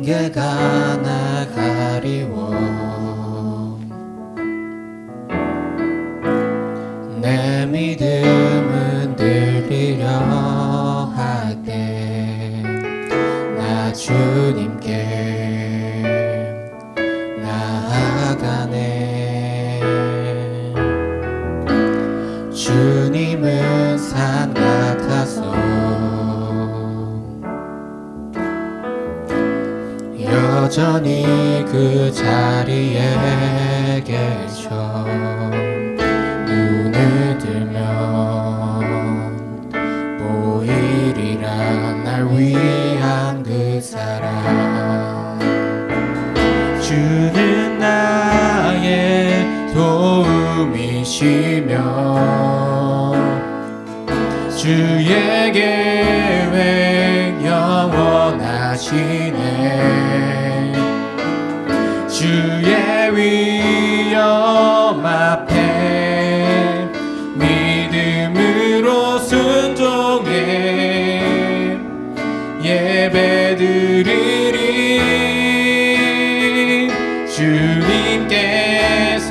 안개가 날 가리워 내 믿음은 들리려 할 때 나 주님께 나아가네. 주님은 산 같아서 여전히 그 자리에 계셔. 눈을 들면 보이리라 날 위한 그 사랑. 주는 나의 도움이시며 주의 계획 영원하시네. 주의 위엄 앞에 믿음으로 순종해 예배드리리. 주님께서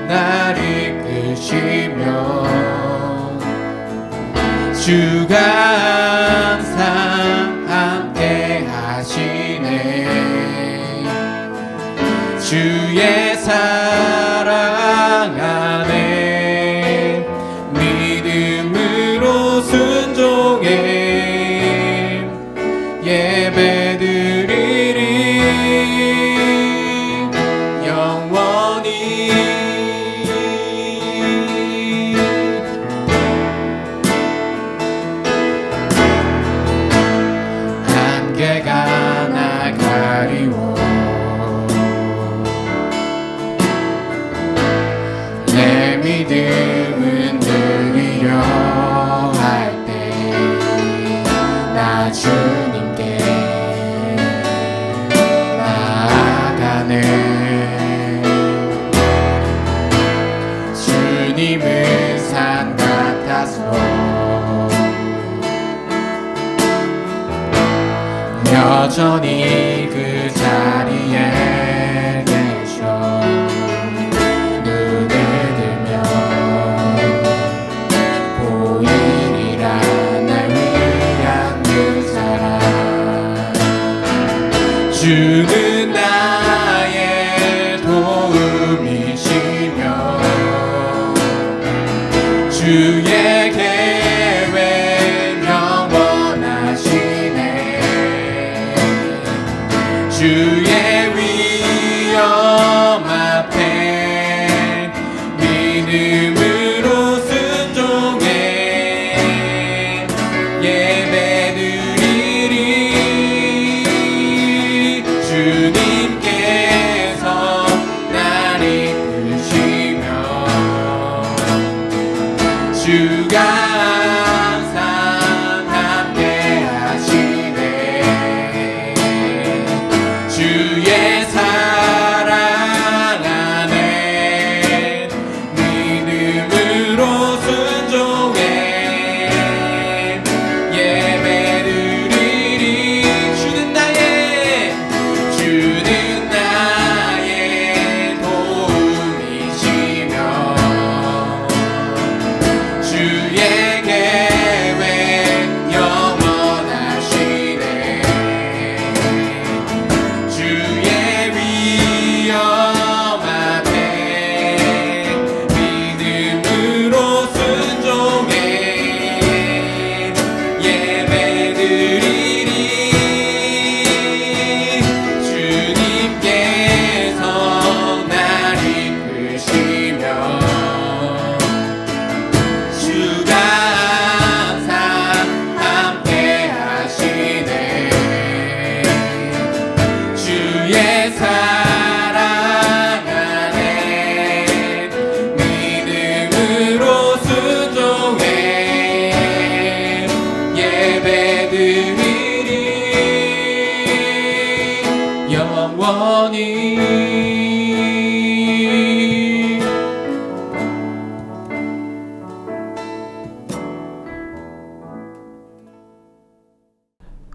날 이끄시며 주가 항상 함께 하시네. 주의 사랑 안에 믿음으로 순종해 예배드리리 영원히. 안개가 날 가리워 내 믿음은 들리려 할 때 나 주님께 나아가네. 주님은 산 같아서 여전히 그 자리에 계셔. 눈을 들면 보이리라 날 위한 그 사랑. 주는 나의 도움이시며 주의 계획 영원하시네. 주의 위엄 앞에 믿음으로 순종해 예배드리리. 주님께서 날 이끄시며 주가 항상 함께 하시네. 주의 사랑 안에 믿음으로 순종해 예배드리리. 주는 나의 도움이시며 주의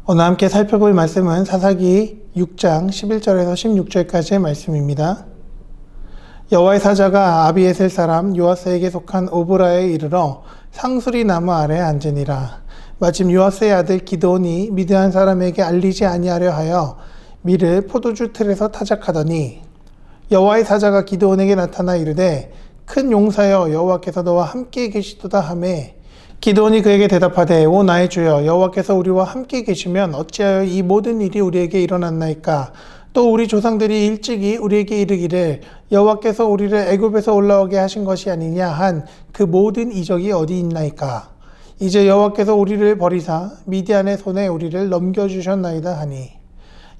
오늘 함께 살펴볼 말씀은 사사기 6장 11절에서 16절까지의 말씀입니다. 여호와의 사자가 아비에셀 사람 요아스에게 속한 오브라에 이르러 상수리 나무 아래 앉으니라. 마침 요아스의 아들 기드온이 미드안 사람에게 알리지 아니하려 하여 밀을 포도주 틀에서 타작하더니 여호와의 사자가 기드온에게 나타나 이르되 큰 용사여 여호와께서 너와 함께 계시도다 하매 기드온이 그에게 대답하되 오 나의 주여 여호와께서 우리와 함께 계시면 어찌하여 이 모든 일이 우리에게 일어났나이까. 또 우리 조상들이 일찍이 우리에게 이르기를 여호와께서 우리를 애굽에서 올라오게 하신 것이 아니냐 한 그 모든 이적이 어디 있나이까. 이제 여호와께서 우리를 버리사 미디안의 손에 우리를 넘겨주셨나이다 하니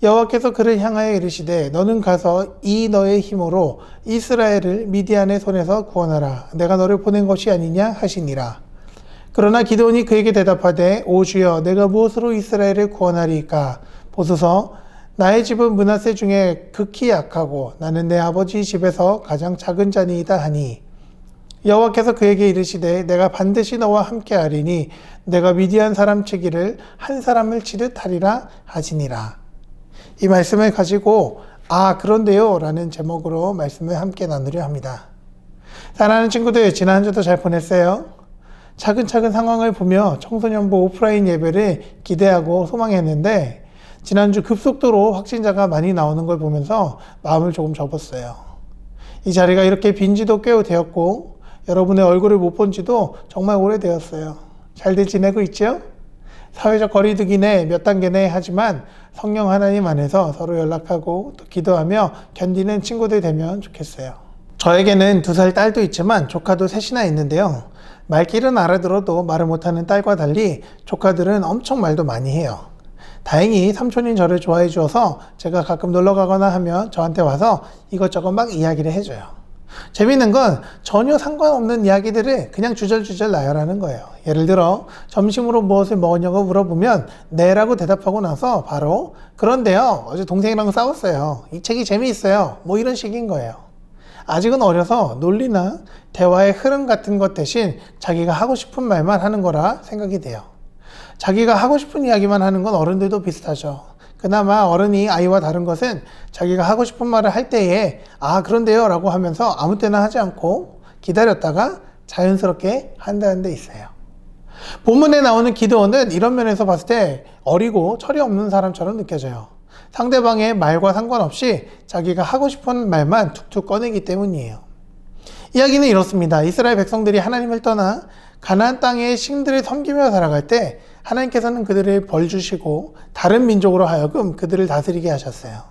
여호와께서 그를 향하여 이르시되 너는 가서 이 너의 힘으로 이스라엘을 미디안의 손에서 구원하라. 내가 너를 보낸 것이 아니냐 하시니라. 그러나 기드온이 그에게 대답하되 오 주여 내가 무엇으로 이스라엘을 구원하리이까. 보소서 나의 집은 므낫세 중에 극히 약하고 나는 내 아버지 집에서 가장 작은 자니이다 하니 여호와께서 그에게 이르시되 내가 반드시 너와 함께하리니 내가 미디안 사람 치기를 한 사람을 치듯 하리라 하시니라. 이 말씀을 가지고 그런데요 라는 제목으로 말씀을 함께 나누려 합니다. 사랑하는 친구들, 지난 한 주도 잘 보냈어요? 차근차근 상황을 보며 청소년부 오프라인 예배를 기대하고 소망했는데 지난주 급속도로 확진자가 많이 나오는 걸 보면서 마음을 조금 접었어요. 이 자리가 이렇게 빈지도 꽤 되었고 여러분의 얼굴을 못 본 지도 정말 오래되었어요. 잘들 지내고 있죠? 사회적 거리두기네 몇 단계네 하지만 성령 하나님 안에서 서로 연락하고 또 기도하며 견디는 친구들 되면 좋겠어요. 저에게는 2살 딸도 있지만 조카도 셋이나 있는데요. 말귀는 알아들어도 말을 못하는 딸과 달리 조카들은 엄청 말도 많이 해요. 다행히 삼촌인 저를 좋아해 주어서 제가 가끔 놀러 가거나 하면 저한테 와서 이것저것 막 이야기를 해줘요. 재밌는 건 전혀 상관없는 이야기들을 그냥 주절주절 나열하는 거예요. 예를 들어 점심으로 무엇을 먹었냐고 물어보면 네라고 대답하고 나서 바로 그런데요 어제 동생이랑 싸웠어요. 이 책이 재미있어요. 뭐 이런 식인 거예요. 아직은 어려서 논리나 대화의 흐름 같은 것 대신 자기가 하고 싶은 말만 하는 거라 생각이 돼요. 자기가 하고 싶은 이야기만 하는 건 어른들도 비슷하죠. 그나마 어른이 아이와 다른 것은 자기가 하고 싶은 말을 할 때에 그런데요 라고 하면서 아무 때나 하지 않고 기다렸다가 자연스럽게 한다는 데 있어요. 본문에 나오는 기드온은 이런 면에서 봤을 때 어리고 철이 없는 사람처럼 느껴져요. 상대방의 말과 상관없이 자기가 하고 싶은 말만 툭툭 꺼내기 때문이에요. 이야기는 이렇습니다. 이스라엘 백성들이 하나님을 떠나 가나안 땅의 신들을 섬기며 살아갈 때 하나님께서는 그들을 벌 주시고 다른 민족으로 하여금 그들을 다스리게 하셨어요.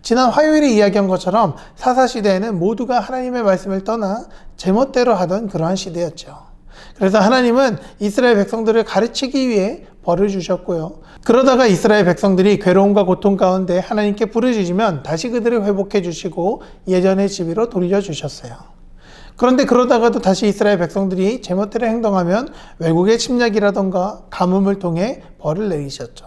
지난 화요일에 이야기한 것처럼 사사시대에는 모두가 하나님의 말씀을 떠나 제멋대로 하던 그러한 시대였죠. 그래서 하나님은 이스라엘 백성들을 가르치기 위해 벌을 주셨고요. 그러다가 이스라엘 백성들이 괴로움과 고통 가운데 하나님께 부르짖으면 다시 그들을 회복해 주시고 예전의 지위로 돌려주셨어요. 그런데 그러다가도 다시 이스라엘 백성들이 제멋대로 행동하면 외국의 침략이라던가 가뭄을 통해 벌을 내리셨죠.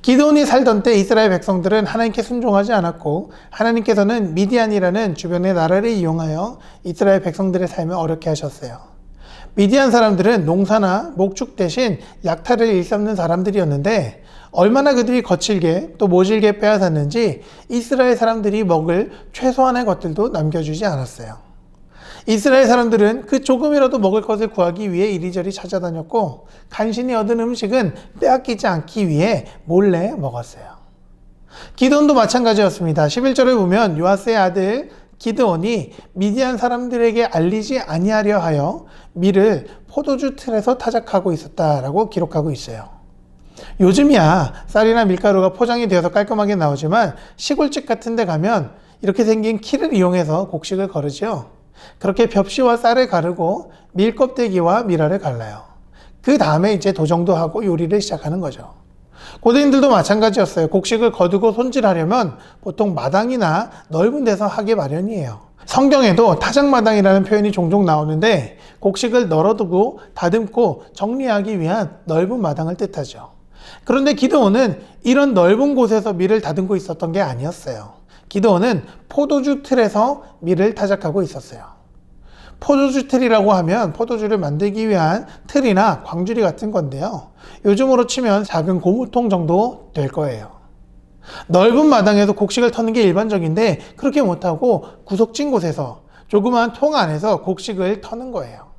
기드온이 살던 때 이스라엘 백성들은 하나님께 순종하지 않았고 하나님께서는 미디안이라는 주변의 나라를 이용하여 이스라엘 백성들의 삶을 어렵게 하셨어요. 미디안 사람들은 농사나 목축 대신 약탈을 일삼는 사람들이었는데 얼마나 그들이 거칠게 또 모질게 빼앗았는지 이스라엘 사람들이 먹을 최소한의 것들도 남겨주지 않았어요. 이스라엘 사람들은 그 조금이라도 먹을 것을 구하기 위해 이리저리 찾아다녔고 간신히 얻은 음식은 빼앗기지 않기 위해 몰래 먹었어요. 기드온도 마찬가지였습니다. 11절을 보면 요아스의 아들 기드온이 미디안 사람들에게 알리지 아니하려 하여 밀을 포도주 틀에서 타작하고 있었다라고 기록하고 있어요. 요즘이야 쌀이나 밀가루가 포장이 되어서 깔끔하게 나오지만 시골집 같은 데 가면 이렇게 생긴 키를 이용해서 곡식을 거르죠. 그렇게 벽시와 쌀을 가르고 밀 껍데기와 밀알을 갈라요. 그 다음에 이제 도정도 하고 요리를 시작하는 거죠. 고대인들도 마찬가지였어요. 곡식을 거두고 손질하려면 보통 마당이나 넓은 데서 하기 마련이에요. 성경에도 타작마당이라는 표현이 종종 나오는데 곡식을 널어두고 다듬고 정리하기 위한 넓은 마당을 뜻하죠. 그런데 기드온은 이런 넓은 곳에서 밀을 다듬고 있었던 게 아니었어요. 기드온은 포도주 틀에서 밀을 타작하고 있었어요. 포도주 틀이라고 하면 포도주를 만들기 위한 틀이나 광주리 같은 건데요. 요즘으로 치면 작은 고무통 정도 될 거예요. 넓은 마당에서 곡식을 터는 게 일반적인데 그렇게 못하고 구석진 곳에서 조그마한 통 안에서 곡식을 터는 거예요.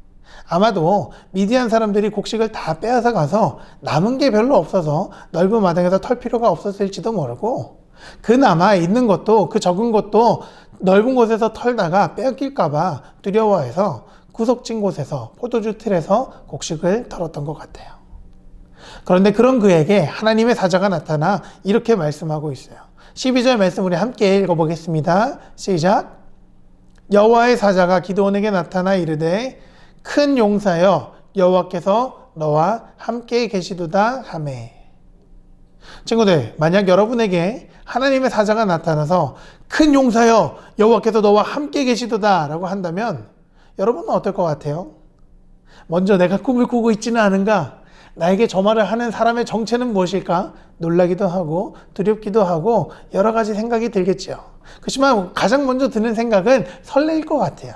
아마도 미디안 사람들이 곡식을 다 빼앗아 가서 남은 게 별로 없어서 넓은 마당에서 털 필요가 없었을지도 모르고, 그나마 있는 것도, 그 적은 것도 넓은 곳에서 털다가 빼앗길까봐 두려워해서 구석진 곳에서 포도주 틀에서 곡식을 털었던 것 같아요. 그런데 그런 그에게 하나님의 사자가 나타나 이렇게 말씀하고 있어요. 12절 말씀 우리 함께 읽어보겠습니다. 시작. 여호와의 사자가 기드온에게 나타나 이르되 큰 용사여 여호와께서 너와 함께 계시도다 하매. 친구들, 만약 여러분에게 하나님의 사자가 나타나서 큰 용사여 여호와께서 너와 함께 계시도다 라고 한다면 여러분은 어떨 것 같아요? 먼저 내가 꿈을 꾸고 있지는 않은가? 나에게 저 말을 하는 사람의 정체는 무엇일까? 놀라기도 하고 두렵기도 하고 여러 가지 생각이 들겠죠. 그렇지만 가장 먼저 드는 생각은 설레일 것 같아요.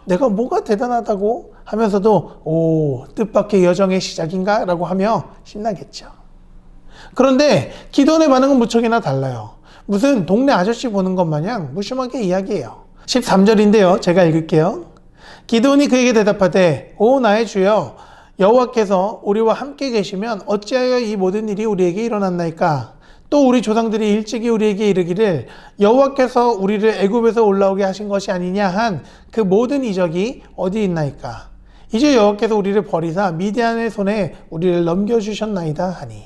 내가 뭐가 대단하다고 하면서도 뜻밖의 여정의 시작인가? 라고 하며 신나겠죠. 그런데 기드온의 반응은 무척이나 달라요. 무슨 동네 아저씨 보는 것 마냥 무심하게 이야기해요. 13절인데요. 제가 읽을게요. 기드온이 그에게 대답하되 오 나의 주여 여호와께서 우리와 함께 계시면 어찌하여 이 모든 일이 우리에게 일어났나이까? 또 우리 조상들이 일찍이 우리에게 이르기를 여호와께서 우리를 애굽에서 올라오게 하신 것이 아니냐 한 그 모든 이적이 어디 있나이까? 이제 여호와께서 우리를 버리사 미디안의 손에 우리를 넘겨주셨나이다 하니.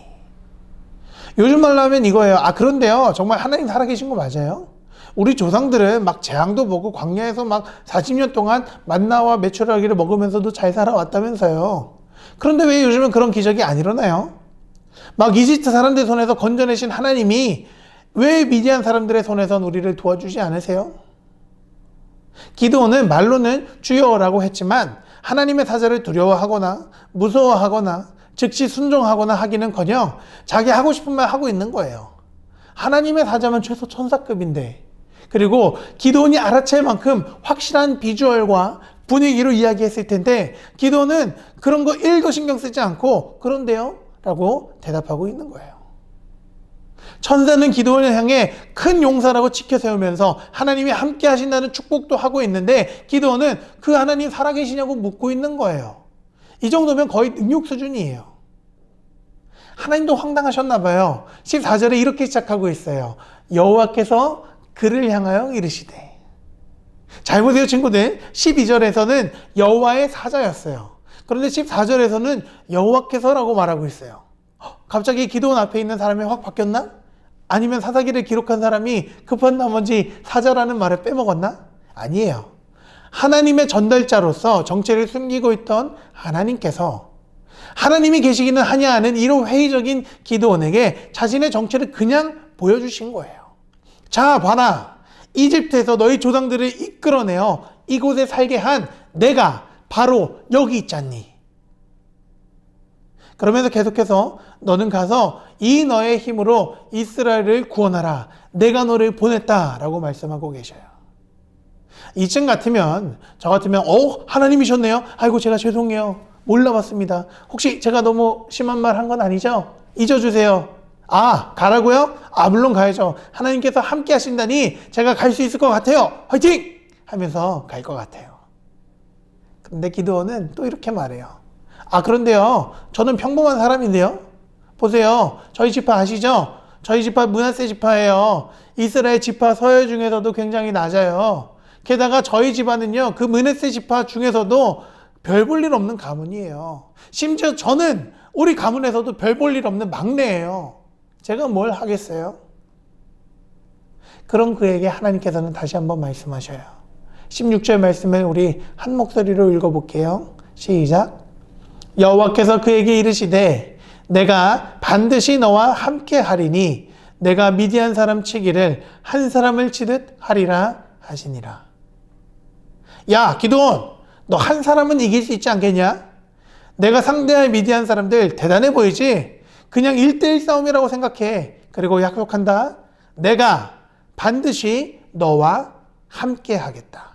요즘 말로 하면 이거예요. 그런데요, 정말 하나님 살아계신 거 맞아요? 우리 조상들은 막 재앙도 보고 광야에서 막 40년 동안 만나와 메추라기를 먹으면서도 잘 살아왔다면서요. 그런데 왜 요즘은 그런 기적이 안 일어나요? 막 이집트 사람들 손에서 건져내신 하나님이 왜 미디안 사람들의 손에선 우리를 도와주지 않으세요? 기드온은 말로는 주여라고 했지만 하나님의 사자를 두려워하거나 무서워하거나 즉시 순종하거나 하기는커녕 자기 하고 싶은 말 하고 있는 거예요. 하나님의 사자면 최소 천사급인데, 그리고 기드온이 알아챌 만큼 확실한 비주얼과 분위기로 이야기했을 텐데 기드온은 그런 거 1도 신경 쓰지 않고 그런데요? 라고 대답하고 있는 거예요. 천사는 기드온을 향해 큰 용사라고 치켜세우면서 하나님이 함께 하신다는 축복도 하고 있는데 기드온은 그 하나님 살아계시냐고 묻고 있는 거예요. 이 정도면 거의 능욕 수준이에요. 하나님도 황당하셨나 봐요. 14절에 이렇게 시작하고 있어요. 여호와께서 그를 향하여 이르시되. 잘 보세요 친구들. 12절에서는 여호와의 사자였어요. 그런데 14절에서는 여호와께서라고 말하고 있어요. 갑자기 기드온 앞에 있는 사람이 확 바뀌었나? 아니면 사사기를 기록한 사람이 급한 나머지 사자라는 말을 빼먹었나? 아니에요. 하나님의 전달자로서 정체를 숨기고 있던 하나님께서 하나님이 계시기는 하냐 하는 이런 회의적인 기드온에게 자신의 정체를 그냥 보여주신 거예요. 자, 봐라. 이집트에서 너희 조상들을 이끌어내어 이곳에 살게 한 내가 바로 여기 있잖니. 그러면서 계속해서 너는 가서 이 너의 힘으로 이스라엘을 구원하라. 내가 너를 보냈다라고 말씀하고 계셔요. 이쯤 같으면, 저 같으면 하나님이셨네요. 아이고 제가 죄송해요. 몰라봤습니다. 혹시 제가 너무 심한 말 한 건 아니죠? 잊어주세요. 가라고요? 물론 가야죠. 하나님께서 함께 하신다니 제가 갈 수 있을 것 같아요. 화이팅! 하면서 갈 것 같아요. 근데 기드온은 또 이렇게 말해요. 그런데요, 저는 평범한 사람인데요. 보세요. 저희 지파 아시죠? 저희 지파 므낫세 지파예요. 이스라엘 지파 서열 중에서도 굉장히 낮아요. 게다가 저희 집안은요, 그 므낫세 지파 중에서도 별 볼 일 없는 가문이에요. 심지어 저는 우리 가문에서도 별 볼 일 없는 막내예요. 제가 뭘 하겠어요? 그런 그에게 하나님께서는 다시 한번 말씀하셔요. 16절 말씀을 우리 한 목소리로 읽어볼게요. 시작. 여호와께서 그에게 이르시되 내가 반드시 너와 함께 하리니 내가 미디안 사람 치기를 한 사람을 치듯 하리라 하시니라. 야 기드온, 너 한 사람은 이길 수 있지 않겠냐? 내가 상대할 미디안 사람들 대단해 보이지? 그냥 1대1 싸움이라고 생각해. 그리고 약속한다. 내가 반드시 너와 함께 하겠다.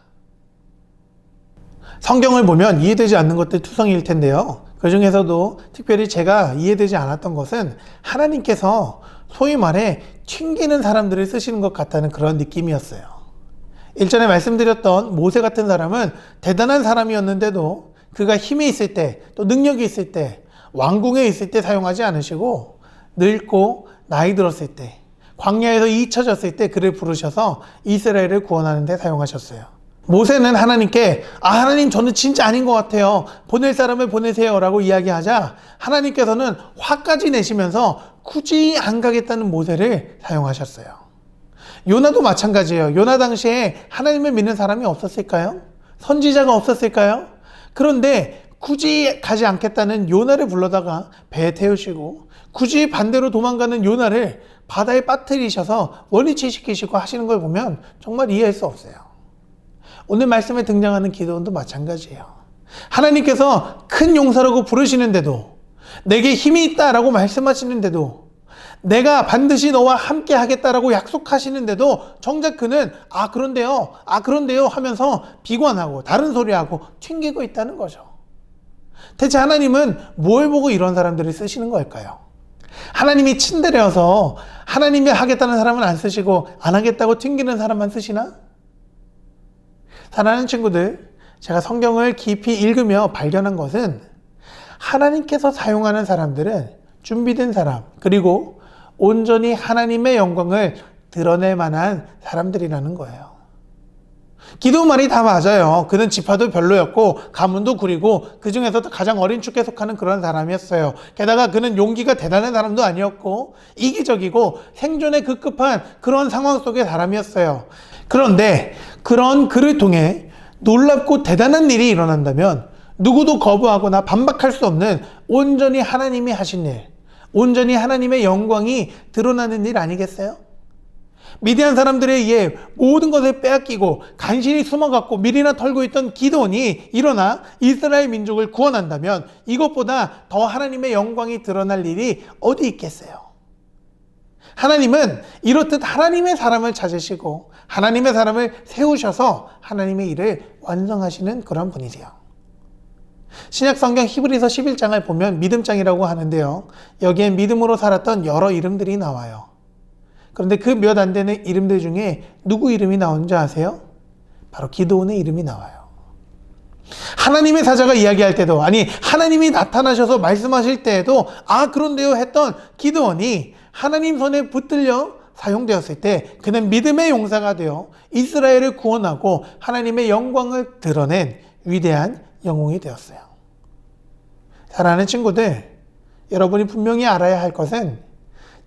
성경을 보면 이해되지 않는 것들 투성이일 텐데요. 그 중에서도 특별히 제가 이해되지 않았던 것은 하나님께서 소위 말해 튕기는 사람들을 쓰시는 것 같다는 그런 느낌이었어요. 일전에 말씀드렸던 모세 같은 사람은 대단한 사람이었는데도 그가 힘이 있을 때, 또 능력이 있을 때, 왕궁에 있을 때 사용하지 않으시고 늙고 나이 들었을 때, 광야에서 잊혀졌을 때 그를 부르셔서 이스라엘을 구원하는 데 사용하셨어요. 모세는 하나님께 하나님 저는 진짜 아닌 것 같아요. 보낼 사람을 보내세요 라고 이야기하자 하나님께서는 화까지 내시면서 굳이 안 가겠다는 모세를 사용하셨어요. 요나도 마찬가지예요. 요나 당시에 하나님을 믿는 사람이 없었을까요? 선지자가 없었을까요? 그런데 굳이 가지 않겠다는 요나를 불러다가 배에 태우시고 굳이 반대로 도망가는 요나를 바다에 빠뜨리셔서 원위치시키시고 하시는 걸 보면 정말 이해할 수 없어요. 오늘 말씀에 등장하는 기드온도 마찬가지예요. 하나님께서 큰 용사라고 부르시는데도, 내게 힘이 있다라고 말씀하시는데도, 내가 반드시 너와 함께 하겠다라고 약속하시는데도 정작 그는 그런데요 하면서 비관하고 다른 소리하고 튕기고 있다는 거죠. 대체 하나님은 뭘 보고 이런 사람들을 쓰시는 걸까요? 하나님이 친데레여서 하나님이 하겠다는 사람은 안 쓰시고 안 하겠다고 튕기는 사람만 쓰시나? 사랑하는 친구들, 제가 성경을 깊이 읽으며 발견한 것은 하나님께서 사용하는 사람들은 준비된 사람, 그리고 온전히 하나님의 영광을 드러낼 만한 사람들이라는 거예요. 기드온 말이 다 맞아요. 그는 지파도 별로였고 가문도 구리고 그 중에서도 가장 어린 축에 속하는 그런 사람이었어요. 게다가 그는 용기가 대단한 사람도 아니었고 이기적이고 생존에 급급한 그런 상황 속의 사람이었어요. 그런데 그런 그를 통해 놀랍고 대단한 일이 일어난다면 누구도 거부하거나 반박할 수 없는 온전히 하나님이 하신 일, 온전히 하나님의 영광이 드러나는 일 아니겠어요? 미디안 사람들에 의해 모든 것을 빼앗기고 간신히 숨어갖고 밀이나 털고 있던 기드온이 일어나 이스라엘 민족을 구원한다면 이것보다 더 하나님의 영광이 드러날 일이 어디 있겠어요? 하나님은 이렇듯 하나님의 사람을 찾으시고 하나님의 사람을 세우셔서 하나님의 일을 완성하시는 그런 분이세요. 신약성경 히브리서 11장을 보면 믿음장이라고 하는데요. 여기에 믿음으로 살았던 여러 이름들이 나와요. 그런데 그 몇 안 되는 이름들 중에 누구 이름이 나오는지 아세요? 바로 기드온의 이름이 나와요. 하나님의 사자가 이야기할 때도, 아니 하나님이 나타나셔서 말씀하실 때에도 그런데요 했던 기드온이 하나님 손에 붙들려 사용되었을 때 그는 믿음의 용사가 되어 이스라엘을 구원하고 하나님의 영광을 드러낸 위대한 영웅이 되었어요. 사랑하는 친구들, 여러분이 분명히 알아야 할 것은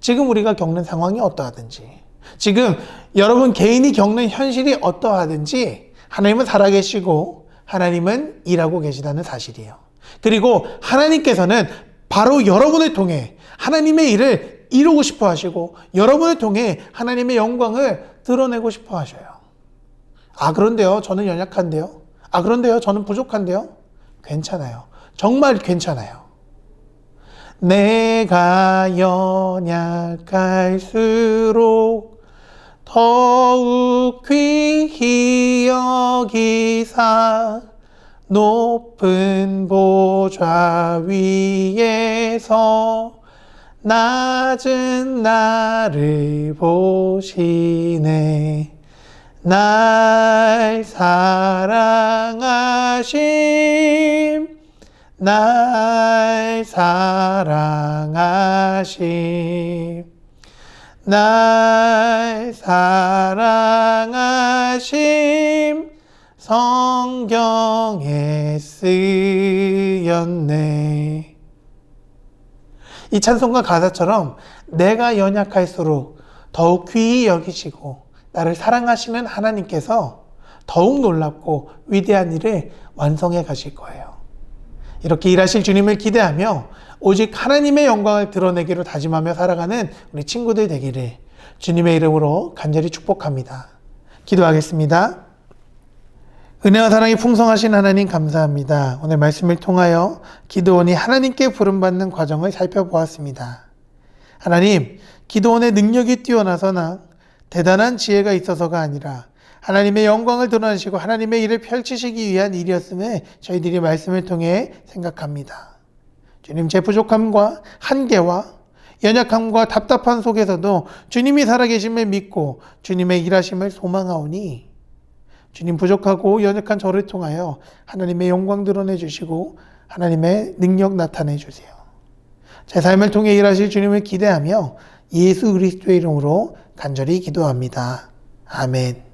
지금 우리가 겪는 상황이 어떠하든지, 지금 여러분 개인이 겪는 현실이 어떠하든지 하나님은 살아계시고 하나님은 일하고 계시다는 사실이에요. 그리고 하나님께서는 바로 여러분을 통해 하나님의 일을 이루고 싶어 하시고 여러분을 통해 하나님의 영광을 드러내고 싶어 하셔요. 그런데요 저는 연약한데요, 그런데요 저는 부족한데요. 괜찮아요. 정말 괜찮아요. 내가 연약할수록 더욱 귀히 여기사 높은 보좌 위에서 낮은 나를 보시네. 날 사랑하심, 날 사랑하심, 날 사랑하심, 성경에 쓰였네. 이 찬송가 가사처럼 내가 연약할수록 더욱 귀히 여기시고 나를 사랑하시는 하나님께서 더욱 놀랍고 위대한 일을 완성해 가실 거예요. 이렇게 일하실 주님을 기대하며 오직 하나님의 영광을 드러내기로 다짐하며 살아가는 우리 친구들 되기를 주님의 이름으로 간절히 축복합니다. 기도하겠습니다. 은혜와 사랑이 풍성하신 하나님 감사합니다. 오늘 말씀을 통하여 기드온이 하나님께 부름받는 과정을 살펴보았습니다. 하나님, 기드온의 능력이 뛰어나서나 대단한 지혜가 있어서가 아니라 하나님의 영광을 드러내시고 하나님의 일을 펼치시기 위한 일이었음을 저희들이 말씀을 통해 생각합니다. 주님, 제 부족함과 한계와 연약함과 답답한 속에서도 주님이 살아계심을 믿고 주님의 일하심을 소망하오니 주님, 부족하고 연약한 저를 통하여 하나님의 영광 드러내 주시고 하나님의 능력 나타내 주세요. 제 삶을 통해 일하실 주님을 기대하며 예수 그리스도의 이름으로 간절히 기도합니다. 아멘.